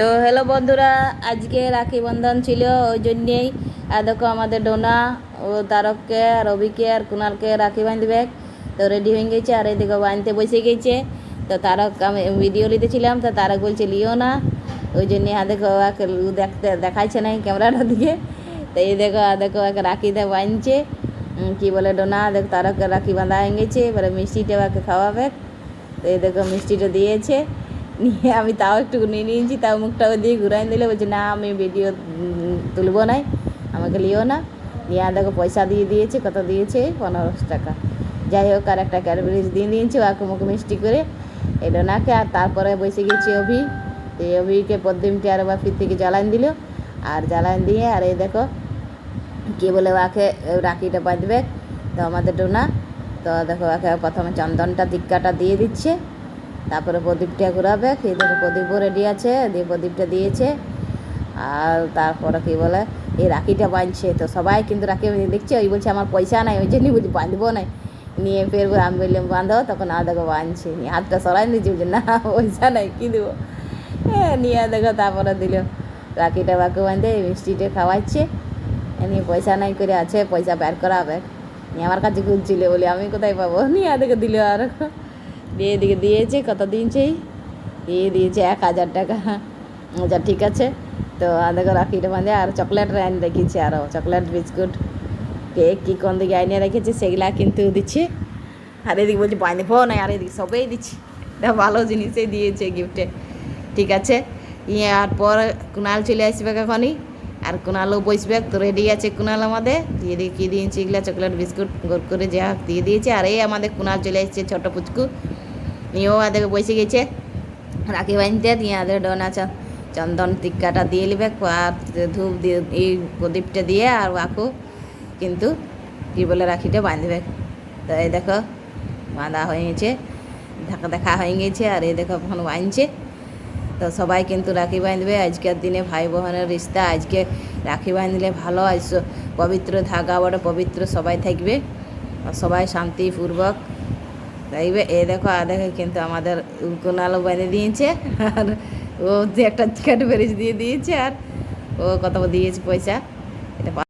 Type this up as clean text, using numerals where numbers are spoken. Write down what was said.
তো হ্যালো বন্ধুরা, আজকে রাখি বন্ধন ছিল, ওই জন্যেই আর দেখো আমাদের ডোনা ও তারককে আর রবিকে আর কুণালকে রাখি বাঁধবে। তো রেডি হয়ে গেছে আর এদিকে বাঁধতে বসে গেছে। তো তারক আমি ভিডিও নিতেছিলাম, তো তারক বলছে লিও না, ওই জন্যে দেখো ওকে দেখাইছে নাই ক্যামেরাটা দিকে। তো এই দেখো দেখো ওকে রাখিতে বাঁধছে। কী বলে ডোনা দেখ তারককে রাখি বাঁধা হয়ে গেছে, এবারে মিষ্টিটা ওকে খাওয়াবে। তো এই দেখো মিষ্টিটা দিয়েছে, নিয়ে আমি তাও একটু নিয়ে নিয়েছি, তাও মুখটাও দিয়ে ঘুরাই দিলে বলছি না আমি ভিডিও তুলবো নাই, আমাকে লিও না। নিয়ে দেখো পয়সা দিয়ে দিয়েছে, কত দিয়েছে 1500 টাকা। যাই হোক আর একটা ক্যাডবেরিজ দিয়ে দিয়েছে ওকে মুখ মিষ্টি করে এই ডোনাকে। আর তারপরে বসে গেছি অভি। তো এই অভিকে পদ্মিমকে আর আবার ফির থেকে জ্বালান দিল, আর জ্বালান দিয়ে আর এই দেখো কী বলে ওকে রাখিটা বাঁধবে। তো আমাদের ডোনা তো দেখো ওকে প্রথমে চন্দনটা টিক্কাটা দিয়ে দিচ্ছে, তারপরে প্রদীপটা ঘুরাবে। এই দেখো প্রদীপও রেডি আছে, দিয়ে প্রদীপটা দিয়েছে। আর তারপরে কী বলে এই রাখিটা বাঁধছে। তো সবাই কিন্তু রাখি দেখছে, ওই বলছে আমার পয়সা নাই, ওই জন্যই বলছি বাঁধবো নাই। নিয়ে ফের আমি বললাম বাঁধো, তখন দেখো বাঁধছে, নিয়ে হাতটা সরাই দিয়েছি, বলছে না পয়সা নাই কী দেবো। হ্যাঁ নিয়ে দেখো তারপরে দিল রাখিটা বাকে বাঁধে মিষ্টিটা খাওয়াচ্ছে। নিয়ে পয়সা নাই করে আছে, পয়সা বের করা হবে। নিয়ে আমার কাছে খুঁজছিল, বলি আমি কোথায় পাবো। নিয়ে দেখো দিল আর দিয়ে দিকে দিয়েছে, কত দিয়েছে দিয়েছে 1000 টাকা। আচ্ছা ঠিক আছে। তো দেখো রাখিটা বাঁধে আর চকলেট আইন রেখেছে, আরও চকলেট বিস্কুট কেক কী কোন দিকে আইনে রেখেছে সেগুলা কিন্তু দিচ্ছে। আর এদিকে বলছে বাঁধবো না, আর এদিকে সবেই দিচ্ছে, এটা ভালো জিনিসই দিয়েছে গিফটে। ঠিক আছে আর পর কুণাল চলে আসবে এখনই, আর কুণালও বসবে। তো রেডি আছে কুণাল আমাদের, দিয়ে দিয়ে কী দিয়েছে এগুলা চকলেট বিস্কুট গোল করে যা দিয়ে দিয়েছে। আর এই আমাদের কুণাল চলে এসেছে ছোটো পুচকু, নিয়েও আদেরকে বসে গেছে রাখি বাঁধতে। দিয়ে আদের ডোনা চন্দন টিক্কাটা দিয়ে নেবে, আর ধূপ দিয়ে এই প্রদীপটা দিয়ে আর ওয়াকু কিন্তু কী বলে রাখিটা বাঁধবে। তো এই দেখো বাঁধা হয়ে গেছে, দেখা হয়ে গেছে। আর এই দেখো এখন বাঁধছে। তো সবাই কিন্তু রাখি বাঁধবে আজকের দিনে, ভাই বোনের রিস্তা আজকে রাখি বাঁধলে ভালো। আজ পবিত্র ধাগা বড় পবিত্র, সবাই থাকবে আর সবাই শান্তিপূর্বক থাকবে। এই দেখো দেখে কিন্তু আমাদের কুণালও বেঁধে দিয়েছে, আর ও একটা ক্যাডবেরিজ দিয়ে দিয়েছে, আর ও কত দিয়েছে পয়সা এটা।